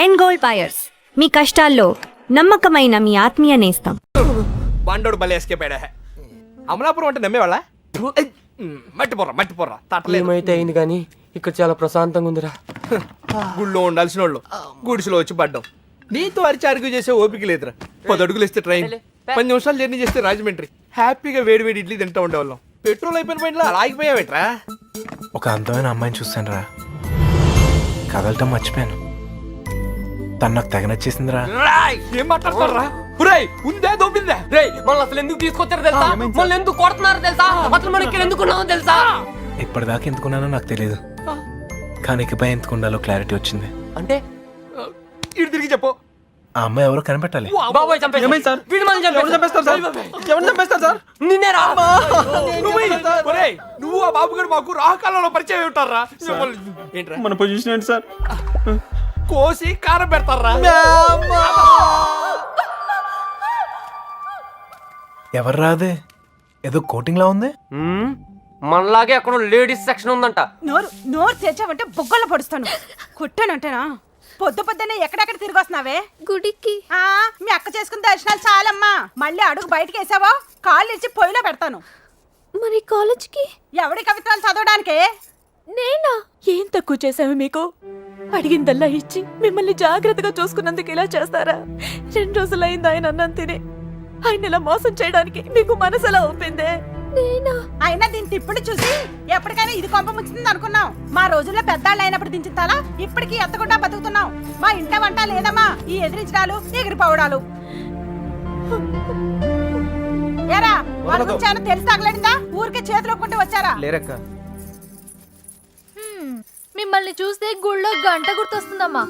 End gold buyers, మీ కష్టాల్లో నమ్మకమైన మీ ఆత్మీయ నేస్తం. బండోడు బలి ఎస్కేపాడా. అమలాపురం అంటే నమ్మేవాళ్ళ? మట్టి పొర్రా తట్టలేదు. ఏమైతే అయింది కానీ ఇక్కడ చాలా ప్రశాంతంగా ఉందిరా. గుళ్ళో ఉండాల్సిన వాళ్ళు గుడిసెలో వచ్చి పడ్డాం. నీతో అరిచి అరుగు చేసే ఓపిక లేదురా. 10 అడుగులు ఇస్తే ట్రైన్, 10 నిమిషాలు జర్నీ చేస్తే రాజమండ్రి. హ్యాపీగా వేడి వేడి ఇడ్లీ తింటూ ఉండేవాళ్ళం. పెట్రోల్ అయిపోయిన పైన అలా ఆగిపోయావేట్రా? ఒక అందమైన అమ్మాయిని చూస్తాను రా, కదలటం మర్చిపోయాను. తను నాకు తెగ నచ్చేసిందిరా. ఏం మాట్లాడతారా? ఉందే దొబ్బిందే. రేయ్ మళ్ళీ అసలు ఎందుకు తీసుకొచ్చారు తెలుసా? మళ్ళీ ఎందుకు కొడుతున్నారు తెలుసా? అసలు మనం ఇక్కడ ఎందుకున్నామో తెలుసా? ఇప్పటిదాకా ఎందుకున్నానో నాకు తెలియదు, కానీ ఇకపై ఎందుకుండాలో క్లారిటీ వచ్చింది. అంటే ఇటు తిరిగి చెప్పు. ఆ అమ్మాయి ఎవరో కనిపెట్టాలి. బాబాయ్ చంపేస్తారు. వీడు మనల్ని చంపేస్తారు సార్. నిన్నే రా. ఒరేయ్, నువ్వు ఆ బాబు గారు మాకు రాహకాలంలో పరిచయం ఉంటారా? ఏంట్రా మన పొజిషన్ ఏంటి సార్? కోసి కారం పెడతారా? ఎవరు రాదే, ఏదో కోటింగ్ లా ఉంది. మనలాగే అక్కడ లేడీస్ సెక్షన్ ఉందంట. నోరు తెచ్చావంటే బొగ్గల్లో పొడుస్తాను. కుట్టానంటేనా? పొద్దున్నే ఎక్కడెక్కడ తిరిగి వస్తున్నావే? గుడికి. మీ అక్క చేసుకున్న దర్శనాలు చాలమ్మా. మళ్ళీ అడుగు బయటకు వేసావో కాళ్ళు ఇచ్చి పొయ్యిలో పెడతాను. మరి కాలేజ్కి ఎవడి కవిత్వాలు చదవడానికే? నేనా? ఏం తక్కువ చేసాము మీకు? అడిగిందల్లా ఇచ్చి మిమ్మల్ని జాగ్రత్తగా చూసుకున్నందుకు ఇలా చేస్తారా? 2 రోజులైంది ఆయన అన్నం తిని. ఆయన ఇలా మోసం చేయడానికి మీకు మనసు ఎలా ఒప్పిందే? అయినా దీని తిప్పుడు చూసి ఎప్పటికైనా ఇది కొంప ముచ్చింది అనుకున్నాం. మా రోజుల్లో పెద్దాళ్ళు అయినప్పుడు దించుతాలా, ఇప్పటికీ ఎత్తకుండా బతుకుతున్నాం. మా ఇంట వంట లేదమ్మా, ఈ ఎదిరించడాలు ఎగిరిపోవడాలు. ఏరా వాళ్ళ గురించి ఏమైనా తెలిసి తగలడిందా? ఊరికే చేతులు ఒప్పుకుంటూ వచ్చారా? లేరక్క. మిమ్మల్ని చూస్తే గుళ్ళో గంట గుర్తొస్తుందమ్మా.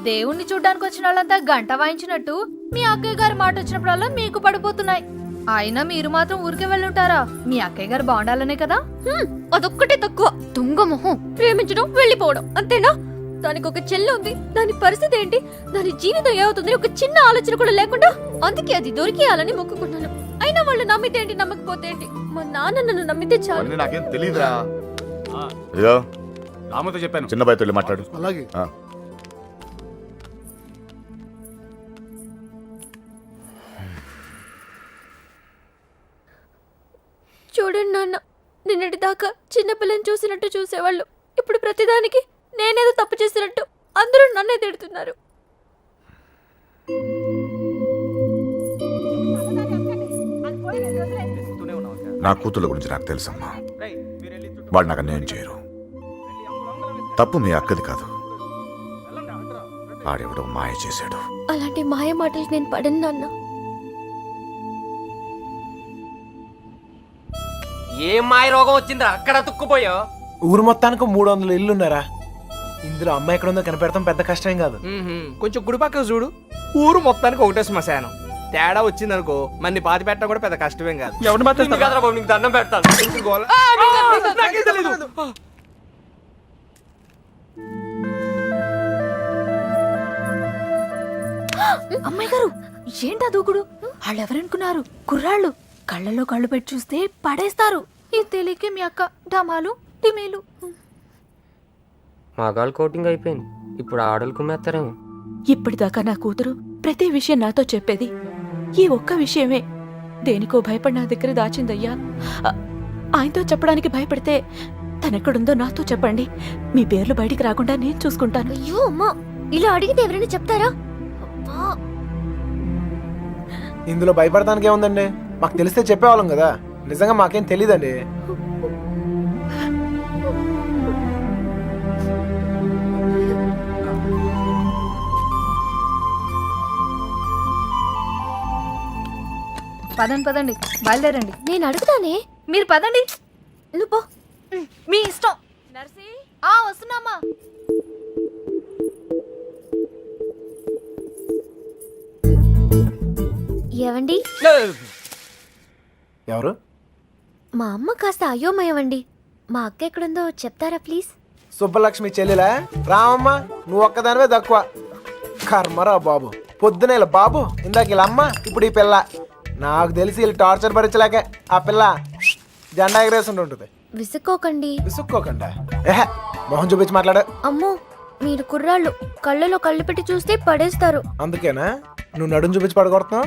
దేవుణ్ణి చూడ్డానికి వచ్చిన వాళ్ళంతా గంట వాయించినట్టు మీ అక్కయ్య గారి మాట వచ్చినప్పుడల్లా మీకు పడిపోతున్నాయి. అయినా మీరు మాత్రం ఊరికే వెళ్ళుంటారా? మీ అక్కయ్య గారు బాగుండాలనే కదా. అదొక్కటే తక్కువ. దొంగ మొహం. ప్రేమించడం వెళ్ళిపోవడం అంతేనా? దానికి ఒక చెల్లి ఉంది, దాని పరిస్థితి ఏంటి, దాని జీవితం ఏమవుతుంది ఒక చిన్న ఆలోచన కూడా లేకుండా. అందుకే అది దొరికేయాలని మొక్కుకున్నాను. అయినా వాళ్ళు నమ్మితే ఏంటి, నమ్మకపోతే ఏంటి? మా నాన్న నన్ను నమ్మితే చాలు. నాకేం తెలీదురా. ఇదో రామతో చెప్పాను. చిన్న బయట మాట్లాడు. అలాగే. చూడండి నాన్న, నిన్నటి దాకా చిన్నపిల్లని చూసినట్టు చూసేవాళ్ళు ఇప్పుడు ప్రతిదానికి నేనేదో తప్పు చేసినట్టు అందరూ నన్నే తిడుతున్నారు. నా కూతుళ్ళ గురించి నాకు తెలుసమ్మా. వాడు నాకు అన్యాయం చేయరు. తప్పు మీ అక్కది కాదు, వాడెవడో మాయ చేశాడు. అలాంటి మాయ మాటలు నేను పడను నాన్న. ఏం మాయ రోగం వచ్చిందిరా అక్కడ తుక్కుపోయా? ఊరు మొత్తానికి 300 ఇల్లున్నారా? ఇందులో అమ్మాయి ఎక్కడ ఉందో కనిపెడతాం పెద్ద కష్టం కాదు. కొంచెం గుడి పక్కన చూడు, ఊరు మొత్తానికి ఒకటే శ్మశానం. తేడా వచ్చిందనుకో మన్ని పాతి పెట్టడం కూడా పెద్ద కష్టమేం కాదు. ఎవరిని మాట్లాడుతున్నా? కదరా బాబు, నీకు దండం పెడతాను. ఎందుకు గోల? నాకేం తెలీదు. అమ్మాయి గారు, ఏంటా దూకుడు? వాళ్ళు ఎవరనుకున్నారు? కుర్రాళ్ళు. కళ్ళల్లో కళ్ళు పెట్టి చూస్తే పడేస్తారు. ఇది తెలియకే మీ అక్క డమాలు టిమేలు. మగాళ్ళు కోటింగ్ అయిపోయింది, ఇప్పుడు ఆడలు కుమ్మేస్తారేమో. ఇప్పటిదాకా నా కూతురు ప్రతి విషయం నాతో చెప్పేది ఈ ఒక్క విషయమే. దేనికో భయపడి నా దగ్గర దాచిందయ్యా. ఆయనతో చెప్పడానికి భయపడితే తనెక్కడుందో నాతో చెప్పండి. మీ పేర్లు బయటికి రాకుండా నేను చూసుకుంటాను. అయ్యో అమ్మా, ఇలా అడిగితే ఎవరైనా చెప్తారా? ఇందులో భయపడటానికి ఏముందండి? మాకు తెలిస్తే చెప్పేవాళ్ళం కదా. నిజంగా మాకేం తెలీదండి. పదండి పదండి, బయలుదేరండి. నేను అడుగుతానే. మీరు పదండి. నువ్వు పో. మీ ఇష్టం. నర్సి, వస్తున్నామా. ఏవండి, ఎవరు? మా అమ్మ కాస్త అయోమయమండి. మా అక్క ఎక్కడుందో చెప్తారా ప్లీజ్? సుబ్బలక్ష్మి చెల్లిలా? రామమ్మ, నువ్వు ఒక్కదానివే తక్కువ. కర్మరా బాబు. పొద్దునే ఇలా బాబు, ఇందాక ఇలా అమ్మ, ఇప్పుడు ఈ పిల్ల. నాకు తెలిసి వీళ్ళు టార్చర్ భరించలేక ఆ పిల్ల జెండా ఎగరేసి ఉంటుంది. విసుక్కోకండి. విసుక్కోకుండా మొహం చూపించి మాట్లాడు. అమ్మో, మీరు కుర్రాళ్ళు కళ్ళలో కళ్ళు పెట్టి చూస్తే పడేస్తారు. అందుకేనా నువ్వు నడుము చూపించి పడగొడుతున్నావు?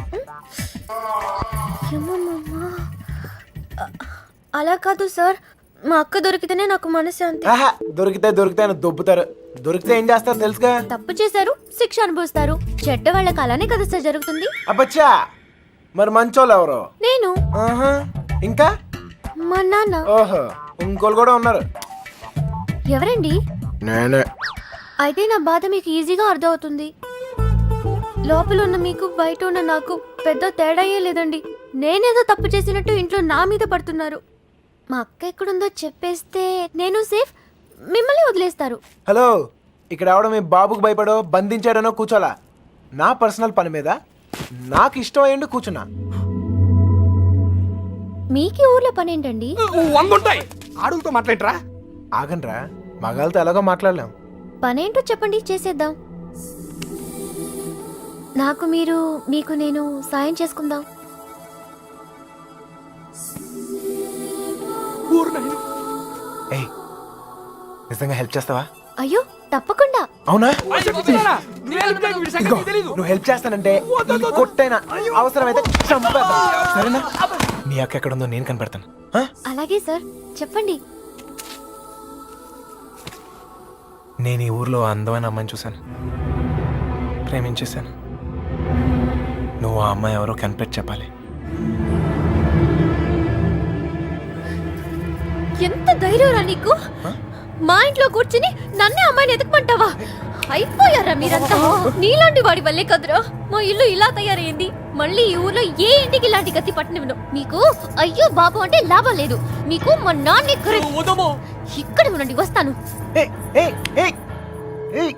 అలా కాదు సార్, మా అక్క దొరికితేనే నాకు మనశ్శాంతి. ఆహా, దొరికితే అని దొబ్బుతారు. దొరికితే ఏం చేస్తారు తెలుసుగా? తప్పు చేశారు, శిక్ష అనుభవిస్తారు. చెడ్డ వాళ్ళకి అలానే కదా సార్ జరుగుతుంది. అబ్బచ్చా, మరి మంచోళ్ళు ఎవరు? నేను, ఆహా, ఇంకా మా నాన్న. ఓహో, ఇంకోళ్ళు కూడా ఉన్నారు. ఎవరండి? నేనే. అయితే నా బాధ మీకు ఈజీగా అర్థమవుతుంది. లోపల ఉన్న మీకు బయట ఉన్న నాకు పెద్ద తేడాయే లేదండి. నేనేదో తప్పు చేసినట్టు ఇంట్లో నా మీద పడుతున్నారు. మా అక్క ఎక్కడుందో చెప్పేస్తే నేను సేఫ్, మిమ్మల్ని వదిలేస్తారు. హలో, ఇక్కడ ఎవడో మీ బాబుకు భయపడో బంధించాడనో కూర్చోలా. నా పర్సనల్ పని మీద నాకు ఇష్టం అయ్యండి కూర్చున్నా. మీకి ఊర్లో పని ఏంటండి? 100 ఉంటాయి. ఆడులతో మాట్లాడరా? ఆగండ్రా, మగాళ్ళతో ఎలాగో మాట్లాడలేం. పనేంటో చెప్పండి, చేసేద్దాం. నాకు మీరు, మీకు నేను సాయం చేసుకుందాం. ఏయ్, నిజంగా హెల్ప్ చేస్తావా? అయ్యో తప్పకుండా. అవునా? తెలీదు. నువ్వు హెల్ప్ చేస్తానంటే ఈ కొట్టైనా అవసరమైతే చంపేద్దాం. సరేనా? నీ అక్క ఎక్కడుందో నేను కనిపెడతాను. ఆ? అలాగే సార్, చెప్పండి. నేను ఈ ఊర్లో అందమైన అమ్మాయిని చూశాను, ప్రేమించేశాను. నువ్వు ఆ అమ్మాయి ఎవరో కనిపెట్టి చెప్పాలి. ఎంత ధైర్యం రా నీకు? మా ఇంట్లో కూర్చుని నన్నే అమ్మాయిని ఎతకమంటావా? అయిపోయారా మీరంతా? నీలాంటి వాడి వల్లే కదరా మా ఇల్లు ఇలా తయారైంది. మళ్ళీ ఈ ఊర్లో ఏ ఇంటికి ఇలాంటి గతి పట్టనివ్వను. మీకు అయ్యో బాబు అంటే లాభం లేదు. మీకు మా నాన్న ఇక్కడ ఉండండి, వస్తాను. ఏయ్, ఏయ్, ఏయ్, ఏయ్.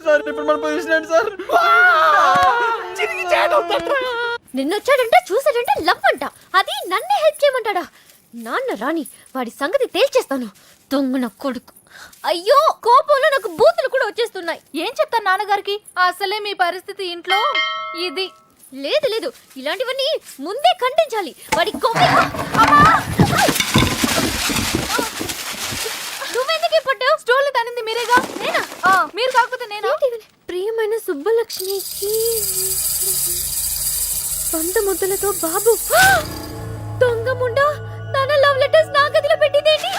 సార్ ఇప్పుడు మన పొజిషన్ ఏంటి సార్? నిన్నొచ్చాడంటే చూసాడంటే లవ్ అంట. అది నన్నే హెల్ప్ చేయమంటాడా? నాన్న రాని వాడి సంగతి తేల్చేస్తాను. దొంగ నా కొడుకు. అయ్యో కోపంలో నాకు బూతులు కూడా వచ్చేస్తున్నాయి. ఏం చెప్తాను నాన్నగారికి? అసలే మీ పరిస్థితి ఇంట్లో ఇది. లేదు లేదు, ఇలాంటివన్నీ ముందే ఖండించాలి. వాడి నువ్వెందుకు పడ్డావు? స్టోర్లు తనింది మీరేగా. నేనా? మీరు కాకపోతే నేనా? ప్రియమైన సుబ్బలక్ష్మికి సొంత ముద్దలతో బాబు. దొంగ ముండా, తన లవ్ లెటర్స్ నా గదిలో పెట్టిందేంటి?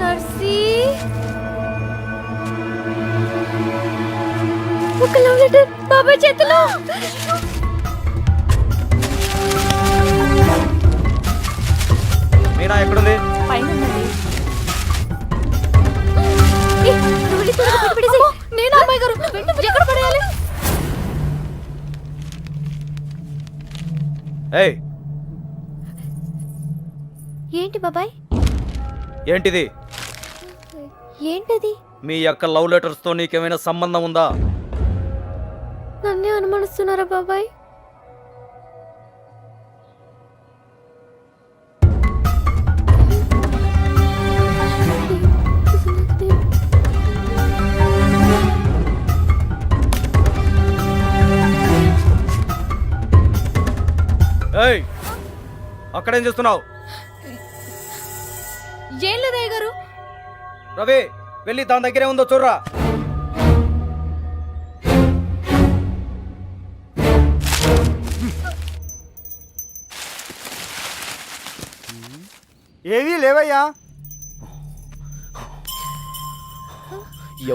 నర్సీ, ఒక లవ్ లెటర్ బాబాయ్ చేతిలో. మీనా ఎక్కడుంది? నేను అమ్మాయి గారు ఎక్కడ పడేయాలి? ఏయ్, ఏంటి బాబాయ్? ఏంటిది? ఏంటది? మీ యొక్క లవ్ లెటర్స్ తో నీకేమైనా సంబంధం ఉందా? నన్నే అనుమానిస్తున్నారా బాబాయ్? ఏయ్, అక్కడేం చేస్తున్నావు? ఏం లేదయ్య గారు. రవి, వెళ్ళి తన దగ్గరే ఉందో చూడరా. ఏవీ లేవయ్యా.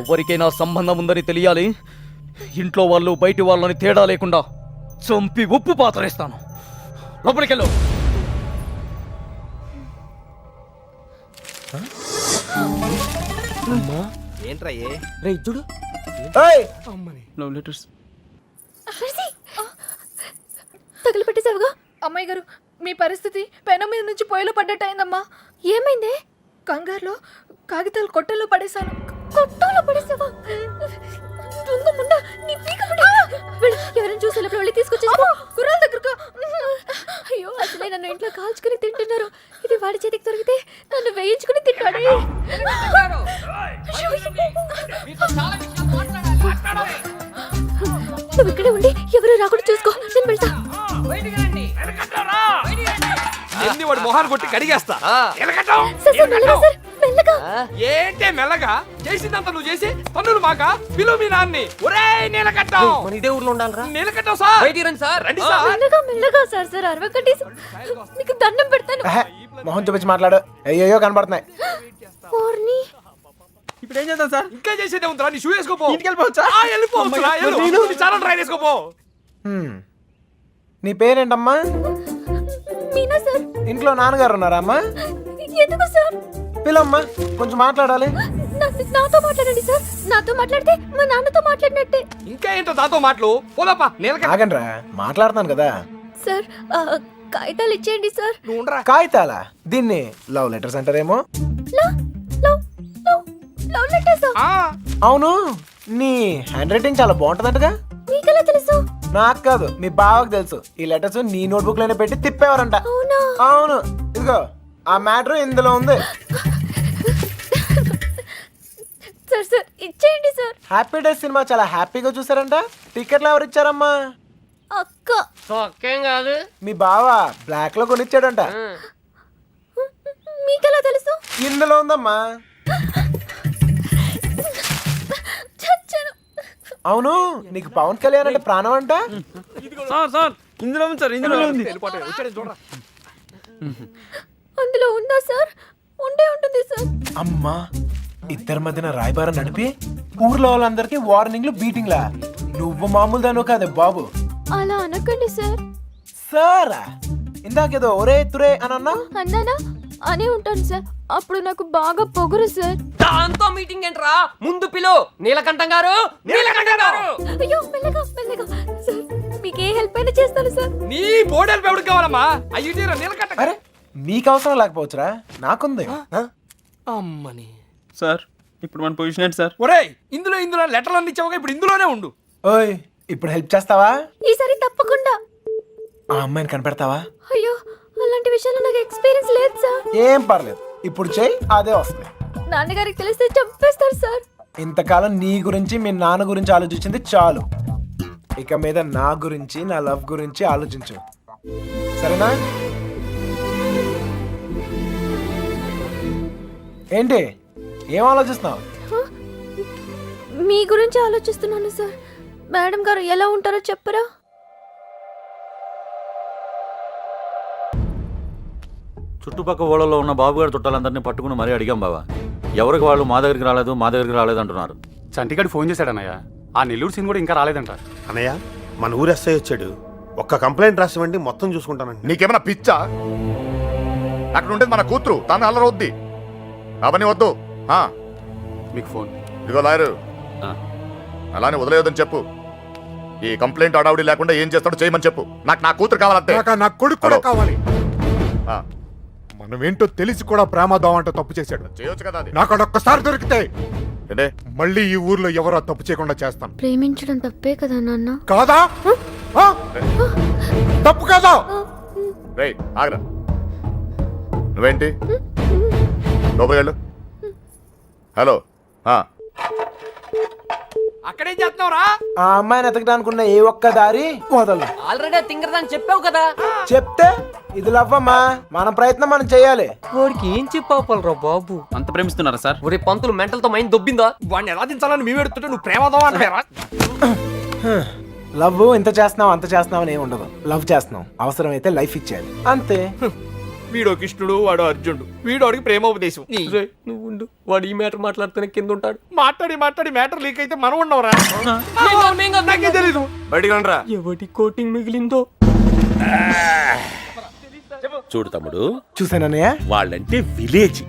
ఎవరికైనా సంబంధం ఉందని తెలియాలి. ఇంట్లో వాళ్ళు బయటి వాళ్ళని తేడా లేకుండా చంపి ఉప్పు పాతరేస్తాను. లోపలికెళ్ళు. ఏంట్రా రే చూడు, ఏయ్, లవ్ లెటర్స్. తగిలిపెట్టేసావుగా. అమ్మాయి గారు, మీ పరిస్థితి పెనం మీద నుంచి పొయ్యిలో పడ్డట్టు అయిందమ్మా. ఏమైందే? కంగారులో కాగితాలు కొట్టల్లో పడేశాను. కొట్టంలో పడేసావా? దొంగ ముండా, నీ పీక ఎవరైనా చూసేటప్పుడు వెళ్ళి తీసుకొచ్చేసుకో. కుర్రాల దగ్గరకు. అయ్యో, అసలే నన్ను ఇంట్లో కాల్చుకుని తింటున్నారు. ఇది వాడి చేతికి దొరికితే నన్ను వేయించుకుని తింటాడే. నువ్వు ఇక్కడే ఉండి ఎవరు రాకుండా చూసుకో, నేను వెళ్తా. ఎన్ని వాడు మొహాన్ని కొట్టి కడిగేస్తా. ఎలకటం. సార్ సార్ మెల్లగా సార్ మెల్లగా. ఏంటే మెల్లగా చేసిందంతా నువ్వు చేసి పన్నులు మాక పిలువు మీ నాన్ని. ఒరేయ్ నీలకట్టం. మన ఇదే ఊర్లో ఉండాలిరా. నీలకట్టం సార్. బయటికి రండి సార్. రండి సార్. మెల్లగా మెల్లగా సార్ సార్ అరవకండి సార్. మీకు దండం పెడతాను. ఎహె, మొహం చూపించి మాట్లాడు. అయ్యో కనబడుతున్నాయి. ఓర్ని. ఇప్పుడు ఏం చేద్దాం సార్? ఇంకా చేసేదే ఉందిరా. నీ షూ వేసుకోపో. ఇంటికి వెళ్ళిపోవచ్చా? వెళ్ళిపోవచ్చురా. నీ చాలా ట్రై చేసుకోపో. హ్మ్. నీ పేరేంటమ్మా? మీనా సార్. ఇంట్లో నాన్నగారు ఉన్నారా అమ్మా? ఎందుకు సార్? పిల్లమ్మా, కొంచెం మాట్లాడాలి. నాతో మాట్లాడండి సార్. నాతో మాట్లాడితే మా నాన్నతో మాట్లాడినట్టే. ఇంకా ఏంటో దాంతో మాటలు. పోదాపా నీలకట్ట. ఆగండ్రా, మాట్లాడుతున్నాను కదా. సార్ కాగితాలు ఇచ్చేయండి సార్. నువ్వు ఉండరా. కాగితాలా? దీన్ని లవ్ లెటర్స్ అంటారేమో. Love love love love letters. అవును, నీ హ్యాండ్ రైటింగ్ చాలా బాగుంటుందంటగా. మీకెలా తెలుసు? నాకు కాదు, మీ బావకు తెలుసు. ఈ లెటర్స్ నీ నోట్బుక్ లోనే పెట్టి తిప్పేవారంట. అవునా? అవును, ఇదిగో ఆ మ్యాటర్ ఇందులో ఉంది. సార్ సార్ ఇచ్చేయండి సార్. హ్యాపీ డేస్ సినిమా చాలా హ్యాపీగా చూసారంట. టికెట్లు ఎవరు ఇచ్చారమ్మా? అక్క. ఒక్కేం కాదు. మీ బావ బ్లాక్ లో కొనిచ్చాడంట. మీకెలా తెలుసు? ఇందులో ఉందమ్మా. చచ్చాను. అవును, నీకు పవన్ కళ్యాణ్ అంటే ప్రాణం అంట. సార్ సార్ ఇందులో ఉంది సార్, ఇందులో ఉంది. వచ్చాడు చూడరా. అందులో ఉందా సార్? ఉండే ఉంటుంది సార్. అమ్మా, ఇద్దరి మధ్యన రాయబారం నడిపి ఊర్లో వాళ్ళందరికీ వార్నింగ్లు బీటింగ్లా. నువ్వు మామూలు దాను కాదే బాబు. అలా అనకండి సార్. సారా, ఇందాకేదో ఒరే తురే అని అన్నా. అన్నానా? అనే ఉంటాను సార్. అప్పుడు నాకు బాగా పొగరు సార్. దాంతో మీటింగ్ ఏంట్రా? ముందు పిలు. నీలకంఠం గారు, నీలకంఠం గారు. అయ్యో మెల్లగా మెల్లగా సార్. మీకు ఏ హెల్ప్ అయినా చేస్తాను సార్. నీ బోడెల్ పెవడికి కావాలమ్మా. అయ్యుటీరా నీలకట్ట. అరే, మీకు అవసరం లేకపోవచ్చురా, నాకుంది. అమ్మని. సార్ ఇప్పుడు మన పొజిషన్ ఏంటి సార్? ఒరేయ్, ఇందులో లెటర్లు అన్ని ఇచ్చావుగా, ఇప్పుడు ఇందులోనే ఉండు. ఓయ్, ఇప్పుడు హెల్ప్ చేస్తావా? ఈసారి తప్పకుండా. ఆ అమ్మాయిని కనిపెడతావా? అయ్యో అలాంటి విషయాలు నాకు ఎక్స్పీరియన్స్ లేదు సార్. ఏం పర్లేదు, ఇప్పుడు చెయ్యి, అదే వస్తుంది. నాన్నగారికి తెలిస్తే చంపేస్తారు సార్. ఇంతకాలం నీ గురించి మీ నాన్న గురించి ఆలోచించింది చాలు. ఇక మీద నా గురించి, నా లవ్ గురించి ఆలోచించు, సరేనా? ఏంటి, ఏం ఆలోచిస్తున్నావు? మీ గురించి ఆలోచిస్తున్నాను సార్. మేడం గారు ఎలా ఉంటారో చెప్పరా? చుట్టుపక్కల ఊళ్ళలో ఉన్న బాబుగారి చుట్టాలందరినీ పట్టుకుని మరీ అడిగాం బావా. ఎవరికి వాళ్ళు మా దగ్గరికి రాలేదు అంటున్నారు. చంటిగాడు ఫోన్ చేశాడన్నయ్య. ఆ నెల్లూరు సీన్ కూడా ఇంకా రాలేదంట. అన్నయ్య, మన ఊరు ఎస్ఐ వచ్చాడు. ఒక్క కంప్లైంట్ రాసివ్వండి, మొత్తం చూసుకుంటానండి. నీకేమైనా పిచ్చా? అక్కడ ఉండేది మన కూతురు, తాను అల్లరొద్ది. అవన్నీ వద్దు. మీకు ఫోన్. ఇదిగో లాయరు, అలానే వదిలేయొద్దని చెప్పు. ఈ కంప్లైంట్ అడావుడి లేకుండా ఏం చేస్తాడో చేయమని చెప్పు. నాకు నా కూతురు కావాలంటే. నా కొడుకు కూడా కావాలి. మనం ఏంటో తెలిసి కూడా ప్రమాదం అంటే తప్పు చేశాడు. చేయొచ్చు కదా అది. నాకు అదొక్కసారి దొరికితే మళ్ళీ ఈ ఊర్లో ఎవరో తప్పు చేయకుండా చేస్తాను. ప్రేమించడం తప్పే కదా నాన్న? కాదా? తప్పు కాదా? రేయ్ ఆగరా, నువ్వేంటి లోపలికి వెళ్ళు. హలో, అక్కడేం చేస్తున్నావురా? ఆ అమ్మాయిని ఎతకడానికి ఉన్న ఏ ఒక్క దారి వదలు. ఆల్రెడీ తింగరదని చెప్పావు కదా. చెప్తే ఇది లవ్వమ్మా, మన ప్రయత్నం మనం చేయాలి. వాడికి ఏం చెప్పాపలరా బాబు? అంత ప్రేమిస్తున్నారా సార్? ఒరే పంతులు మెంటల్ తో మైండ్ దొబ్బిందా? వాడిని ఎలా దించాలని మేము ఎడుతుంటే నువ్వు ప్రేమదావా అంటారా? లవ్ ఇంత చేస్తున్నావు అంత చేస్తున్నావు అని ఏమి ఉండదు. లవ్ చేస్తున్నావు, అవసరమైతే లైఫ్ ఇచ్చేయాలి, అంతే. వీడో కృష్ణుడు, వాడో అర్జునుడు. వీడోడికి ప్రేమోపదేశం. నువ్వు ఉండు. వాడు ఈ మ్యాటర్ మాట్లాడుతూనే కింద ఉంటాడు. మాట్లాడి మ్యాటర్ లీక్ అయితే మనం ఉండవురా. నాకే తెలీదు. బయటికి రండిరా. ఎవటి కోటింగ్ మిగిలిందో. చూడు తమ్ముడు, చూసానన్నయ్య, వాళ్ళంటే విలేజ్.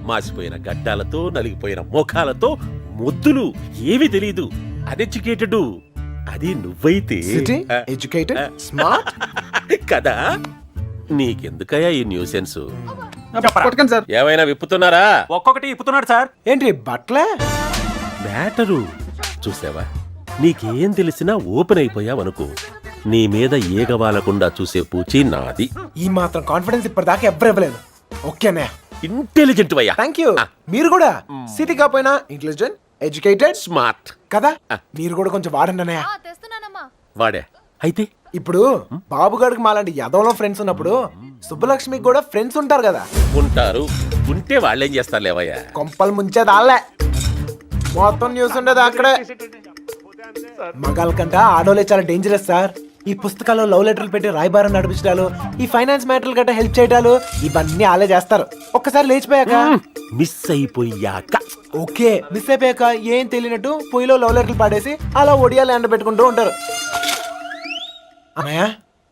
మాసిపోయిన గడ్డాలతో, నలిగిపోయిన ముఖాలతో, ముద్దులు, ఏమీ తెలీదు. అన్ఎడ్యుకేటెడ్. అది నువ్వైతే సిటీ ఎడ్యుకేటెడ్ స్మార్ట్ కదా. నీకెందుకయ్యా ఈ న్యూసెన్స్? పట్టుకోండి సార్. ఏమైనా విప్పుతున్నారా? ఒక్కొక్కటి ఇప్పుతున్నాడు సార్. ఏంటి బట్లే? మ్యాటరు చూసావా? నీకేం తెలిసినా ఓపెన్ అయిపోయావనుకో, నీ మీద ఏగవాలకుండా చూసే పూచి నాది. ఈ మాత్రం కాన్ఫిడెన్స్ ఇప్పటిదాకా ఎవ్వరు ఇవ్వలేదు. ఓకే అన్నయ్య, ఇంటెలిజెంట్ అయ్యా. Thank you. మీరు కూడా సిటీ కాపోయినా ఇంటెలిజెంట్, ఎడ్యుకేటెడ్, స్మార్ట్ కదా. మీరు కూడా కొంచెం వాడండి అన్నయ్య. తెస్తున్నానమ్మా. వాడే అయితే ఇప్పుడు బాబుగాడికి మాలాంటి యదవలో ఫ్రెండ్స్ ఉన్నప్పుడు సుబ్బలక్ష్మికి కూడా ఫ్రెండ్స్ ఉంటారు కదా. ఉంటారు, ఉంటే వాళ్ళేం చేస్తారు లేవయ్యా. కొంపలు ముంచేది ఆళ్ళే. మొత్తం న్యూస్ ఉండేది అక్కడే. మగాళ్ళ కంటే ఆడోళ్ళే చాలా డేంజరస్ సార్. ఈ పుస్తకాల్లో లవ్ లెటర్లు పెట్టి రాయబారం నడిపించడాలు, ఈ ఫైనాన్స్ మ్యాటర్లు గట్రా హెల్ప్ చేయడాలు, ఇవన్నీ ఆలే చేస్తారు. ఒక్కసారి లేచిపోయాక మిస్ అయిపోయాక ఓకే, మిస్ అయిపోయాక ఏం తెలియనట్టు పొయ్యిలో లవ్ లెటర్లు పాడేసి అలా ఒడియాలు ఎండ పెట్టుకుంటూ ఉంటారు. అన్నయ్య,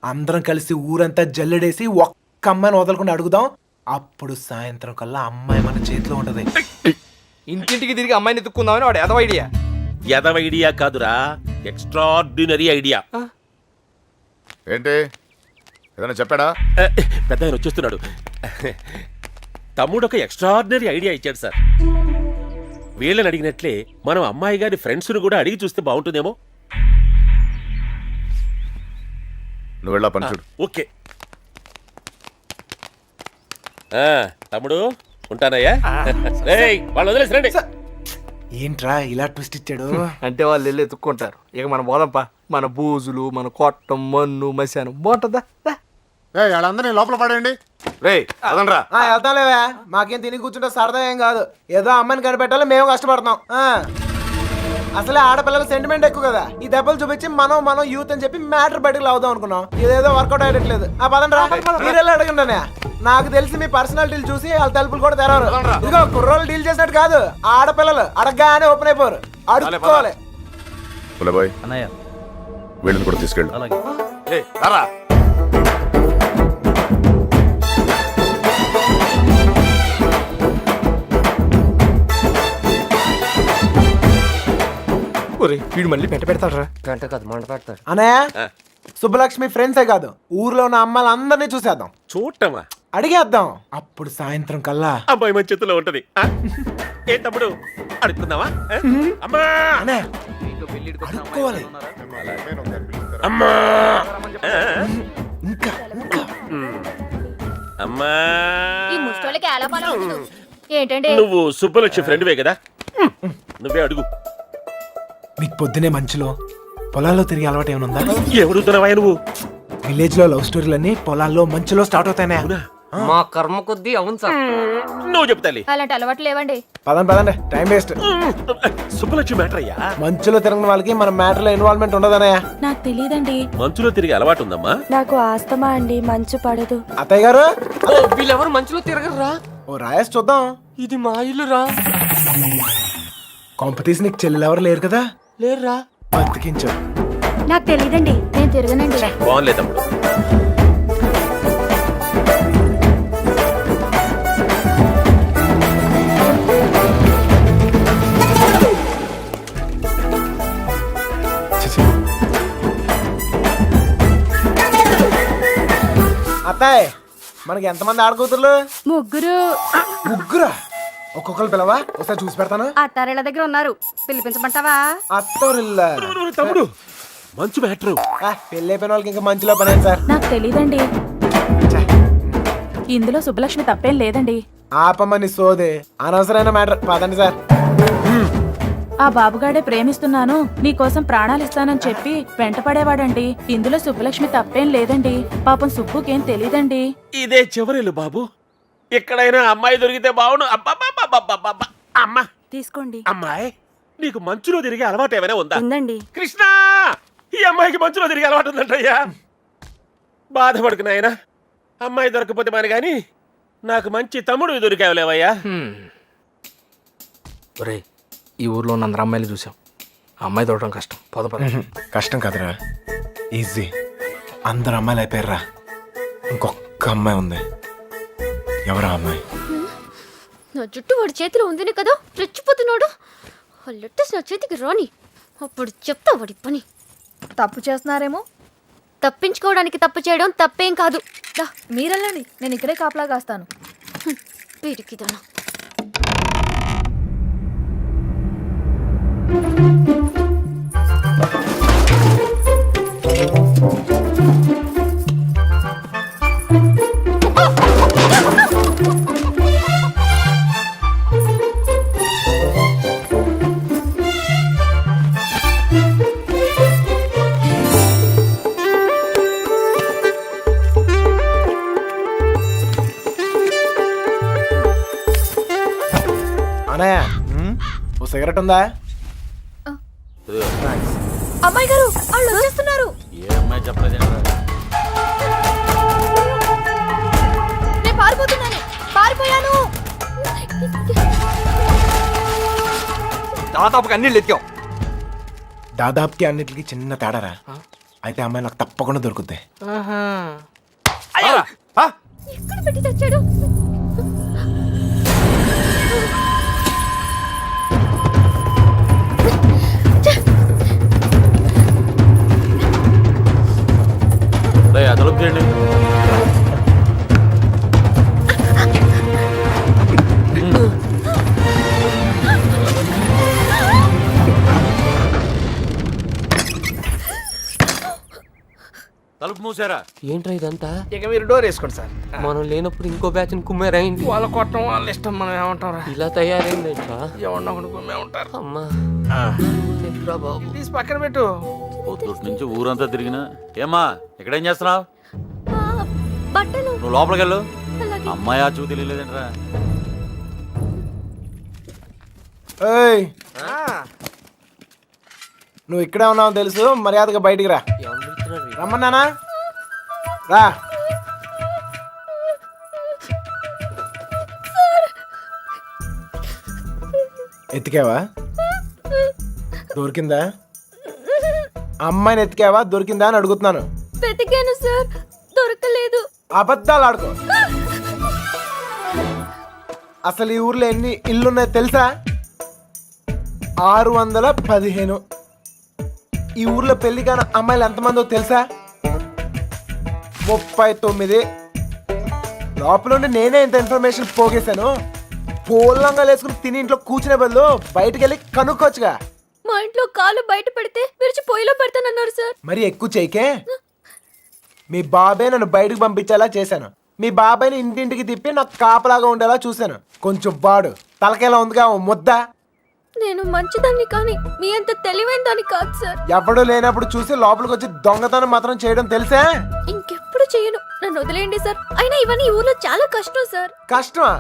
అందరం కలిసి ఊరంతా జల్లెడేసి ఒక్క అమ్మాయిని వదలకుండా అడుగుదాం. అప్పుడు సాయంత్రం కల్లా అమ్మాయి మన చేతిలో ఉంటది. ఇంటింటికి తిరిగి అమ్మాయిని ఎత్తుక్కుందామని వాడు ఎదవ ఐడియా. ఎదవ ఐడియా కాదురా, ఎక్స్ట్రాడినరీ ఐడియా. ఏంటి ఏదైనా చెప్పాడా? పెద్ద ఆయన వచ్చేస్తున్నాడు. తమ్ముడు ఒక ఎక్స్ట్రాడినరీ ఐడియా ఇచ్చాడు సార్. వీళ్ళని అడిగినట్లే మనం అమ్మాయి గారి ఫ్రెండ్స్ను కూడా అడిగి చూస్తే బాగుంటుందేమో. నువ్వు వెళ్ళా పని చూడు. ఓకే తమ్ముడు, ఉంటానయ్యా. వాళ్ళు వదిలేసరండి. ఏంట్రా ఇలా ట్విస్ట్ ఇచ్చాడు? అంటే వాళ్ళు వెళ్ళి ఎత్తుక్కుంటారు. ఇక మన బోదంపా, మన బూజులు, మన కొట్టం, మన్ను, మశాను బాగుంటుందా? వాళ్ళందరినీ లోపల పడేయండి. రే అదనరా. వెళ్తాంలేవా, మాకేం తిని కూర్చుంటే సరదా ఏం కాదు. ఏదో అమ్మాయిని కనిపెట్టాలి, మేము కష్టపడతాం. అసలే ఆడపిల్లల సెంటిమెంట్ ఎక్కువ కదా. ఈ దెబ్బలు చూపించి మనం యూత్ అని చెప్పి మ్యాటర్ బయటకు లావుదాం అనుకున్నాం. ఇదేదో వర్కౌట్ అయ్యట్లేదు. పదండ్రా, మీరెళ్ళి అడగండి. నాకు తెలిసి మీ పర్సనాలిటీలు చూసి వాళ్ళ తలుపులు కూడా తెరవరు. ఇదిగో కుర్రోళ్ళు డీల్ చేసినట్టు కాదు, ఆడపిల్లలు అడగగానే ఓపెన్ అయిపోరు. అడుక్కోవాలి. అన్నయ్య వీళ్ళని కూడా తీసుకెళ్ళు. వీడు మళ్ళీ పెంట పెడతాడు రా. గంట కాదు, మంట పెడతాడు. అన్నయ్య, సుబ్బలక్ష్మి ఫ్రెండ్సే కాదు, ఊర్లో ఉన్న అమ్మాయిలందరినీ చూసేద్దాం. చూడటమా? అడిగేద్దాం. అప్పుడు సాయంత్రం కల్లా అమ్మాయి మన చేతిలో ఉంటది. ఏ తమ్ముడు, అడుగుతుందావా? అమ్మా అడుక్కోవాలి. అమ్మా ఇంకా అమ్మా. ఈ ముష్టోళ్ళకి ఎలా పని ఉండదు. ఏంటండి? నువ్వు సుబ్బలక్ష్మి ఫ్రెండ్వే కదా, నువ్వే అడుగు. మీకు పొద్దునే మంచులో పొలాల్లో తిరిగి అలవాటు ఏమైనా ఉందా? ఎవడుతున్నావా నువ్వు? విలేజ్ లో లవ్ స్టోరీలన్నీ పొలాల్లో మంచులో స్టార్ట్ అవుతాయి. మా కర్మ కొద్దీ అవును సార్. నువ్వు చెప్తాలి. అలాంటి అలవాటు లేవండి. పదండి, టైం వేస్ట్. సుబ్బలక్ష్మి మ్యాటర్ అయ్యా. మంచులో తిరిగిన వాళ్ళకి మన మ్యాటర్ లో ఇన్వాల్వ్మెంట్ ఉండదన్నయ్య. నాకు తెలియదండి. మంచులో తిరిగి అలవాటు ఉందమ్మా. నాకు ఆస్తమా అండి, మంచు పడదు. అత్తయ్య గారు, వీళ్ళెవరు మంచులో తిరగరా? ఓ రాయేసి చూద్దాం. ఇది మా ఇల్లురా. కాంపిటీస్ నీకు చెల్లెలు ఎవరు లేరు కదా? లేర్రా. బతికించు. నాకు తెలియదండి, నేను తిరగనండి. బాగుంది తమ్ముడు. అత్తాయ్, మనకి ఎంతమంది ఆడకూతుర్లు? ముగ్గురా? ఒక్కొక్కరు పిలవా, ఒకసారి చూసి పెడతాను. అత్తారేళ్ళ దగ్గర ఉన్నారు, పిలిపించమంటావా? అత్తోరిల్లా తమ్ముడు, మంచు మ్యాటర్. పెళ్ళి అయిపోయిన వాళ్ళకి ఇంకా మంచిలో పని సార్. నాకు తెలియదండి. ఇందులో సుబ్బలక్ష్మి తప్పేం లేదండి. ఆపమ్మని సోదే, అనవసరమైన మ్యాటర్. పదండి సార్. ఆ బాబుగాడే ప్రేమిస్తున్నాను, నీకోసం ప్రాణాలు ఇస్తానని చెప్పి వెంటపడేవాడండి. ఇందులో సుబ్బలక్ష్మి తప్పేం లేదండి. పాపం సుబ్బుకేం తెలీదండి. ఇదే చివరిలు బాబు, ఎక్కడైనా అమ్మాయి దొరికితే బావును. అమ్మా తీసుకోండి. అమ్మాయి, నీకు మంచులో తిరిగే అలవాటు ఏమైనా ఉందా? ఉందండి. కృష్ణ, ఈ అమ్మాయికి మంచులో తిరిగే అలవాటు ఉందంటయ్యా. బాధపడుకు నాయనా, అమ్మాయి దొరకపోతే మన గాని నాకు మంచి తమ్ముడు దొరికావులేవయ్యా. ఒరే, ఈ ఊర్లో ఉన్న అందరు అమ్మాయిలు చూసాం. అమ్మాయి దొరకడం కష్టం. కష్టం కదరా, ఈజీ. అందరు అమ్మాయిలు అయిపోయారా, ఇంకొక అమ్మాయి ఉంది. ఎవరా అమ్మాయి? నా జుట్టు వాడి చేతిలో ఉందినే కదా రెచ్చిపోతున్నాడు. ఆ లెటర్స్ నా చేతికి రాని, అప్పుడు చెప్తా వాడి పని. తప్పు చేస్తున్నారేమో, తప్పించుకోవడానికి తప్పు చేయడం తప్పేం కాదు. మీరెళ్ళండి, నేను ఇక్కడే కాపలా కాస్తాను. వీడికిదనా. అనయ్య ఓ సిగరెట్ ఉందా? ఇదిగో. అమ్మాయి గారు వాళ్ళు వచ్చేస్తున్నారు. ఏ అమ్మాయి చెప్పలేదేంట్రా? నేను పారిపోతున్నాను, పారిపోయాను. దాదాపుగా అన్ని ఎత్తాం. దాదాపుకి అన్నిటికి చిన్న తేడారా. అయితే అమ్మాయి నాకు తప్పకుండా దొరుకుద్ది. ఎక్కడ పెట్టి తెచ్చాడు? తలుపు చేయండి. తలుపు మూసారా? ఏంట్రా ఇదంతా? ఇక మీరు డోర్ వేసుకోండి సార్. మనం లేనప్పుడు ఇంకో బ్యాచ్ కుమ్మేరైంది. వాళ్ళ కొట్టడం వాళ్ళ ఇష్టం, మనం ఏమంటారా? ఇలా తయారైందేంట్రా? ఎవరినో ఒకటి కుమ్మే ఉంటారు. అమ్మా చెప్పురా బాబు. తీసి పక్కన పెట్టు. పొద్దుటి నుంచి ఊరంతా తిరిగినా. ఏమ్మా ఇక్కడేం చేస్తున్నావు? బట్టలు. నువ్వు లోపలికి వెళ్ళు. అలాగే. అమ్మాయి ఆ చూ తెలియలేదేంట్రా? ఏయ్, నువ్వు ఇక్కడే ఉన్నావు తెలుసు, మర్యాదగా బయటికి రా. రమ్మన్నానా? రా. ఎత్తికావా? దొరికిందా? అమ్మాయిని ఎత్తికావా? దొరికిందా అని అడుగుతున్నాను. వెతికాను సార్, దొరకలేదు. అబద్ధాలు ఆడుకో. అసలు ఈ ఊర్లో ఎన్ని ఇల్లున్నాయో తెలుసా? 615. ఈ ఊర్లో పెళ్లి కాని అమ్మాయిలు ఎంతమందో తెలుసా? 39. లోపల నేనే ఇంత ఇన్ఫర్మేషన్ పోగేశాను. పోలంగా వేసుకుని తిని ఇంట్లో కూర్చునే బదులు బయటికి వెళ్ళి కనుక్కోవచ్చుగా. మా ఇంట్లో కాలు బయట పెడితే విరిచి పొయ్యిలో పెడతానన్నారు సార్. మరి ఎక్కువ చేయకే. మీ బాబాయ్ నన్ను బయటకు పంపించేలా చేశాను. మీ బాబాయ్ని ఇంటింటికి తిప్పి నాకు కాపలాగా ఉండేలా చూశాను. కొంచెం వాడు తలకేలా ఉందిగా ఓ ముద్ద. నేను మంచిదాన్ని కానీ మీ అంత తెలివైన దాన్ని కాదు సార్. ఎవడూ లేనప్పుడు చూసి లోపలికి వచ్చి దొంగతనం మాత్రం చేయడం తెలుసా? ఇంకెప్పుడు చేయను, నన్ను వదిలేయండి సార్. అయినా ఇవన్నీ ఈ ఊర్లో చాలా కష్టం సార్. కష్టమా?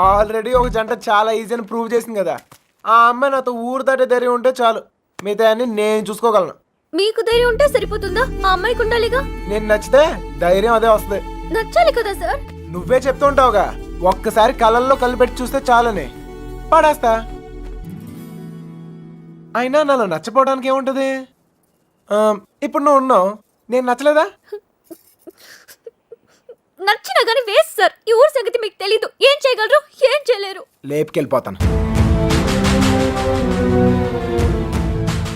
ఆల్రెడీ ఒక జంట చాలా ఈజీ అని ప్రూవ్ చేసింది కదా. ఆ అమ్మాయి నాతో ఊరు దాటే ధైర్యం ఉంటే చాలు, మిగతా అన్ని నేను చూసుకోగలను. మీకు ధైర్యం ఉంటే సరిపోతుందా? ఆ అమ్మాయికి ఉండాలిగా. నేను నచ్చితే ధైర్యం అదే వస్తుంది. నచ్చాలి కదా సార్. నువ్వే చెప్తూ ఉంటావుగా, ఒక్కసారి కళ్ళల్లో కళ్ళు పెట్టి చూస్తే చాలని. పడేస్తా. అయినా నాలో నచ్చపోవడానికి ఏముంటది? ఇప్పుడు నువ్వు ఉన్నావు, నేను నచ్చలేదా? నచ్చినా గానీ వేస్ట్ సార్. ఈ ఊరు సంగతి మీకు తెలీదు. ఏం చేయగలరు, ఏం చేయలేరు. లేపుకెళ్ళిపోతాను.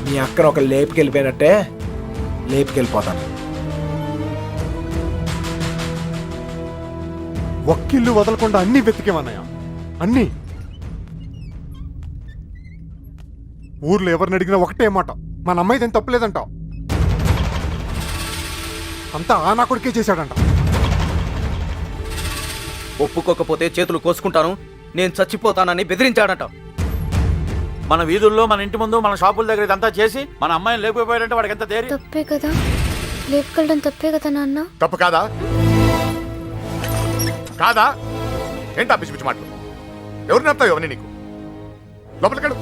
మీ అక్కను ఒక లేపుకెళ్ళిపోయినట్టే లేపుకెళ్ళిపోతాను. ఒక్కిల్లు వదలకుండా అన్ని వెతికేమన్నాయా? అన్ని. ఊర్లో ఎవరిని అడిగినా ఒకటే మాట, మన అమ్మాయిదేం తప్పులేదంటావు. అంతా ఆ నా కొడుకే చేశాడంట. ఒప్పుకోకపోతే చేతులు కోసుకుంటాను, నేను చచ్చిపోతానని బెదిరించాడట. మన వీధుల్లో, మన ఇంటి ముందు, మన షాపుల దగ్గర ఇదంతా చేసి మన అమ్మాయిని లేకపోయాడంటే వాడికి ఎంత ధైర్యం? తప్పే కదా, లేపుకెళ్ళడం తప్పే కదా నాన్న. తప్పు కాదా? కాదా? ఏంటా పిచ్చి పిచ్చి మాటలు? ఎవరు నడతావు అవన్నీ నీకు? లోపలికి వెళ్ళు.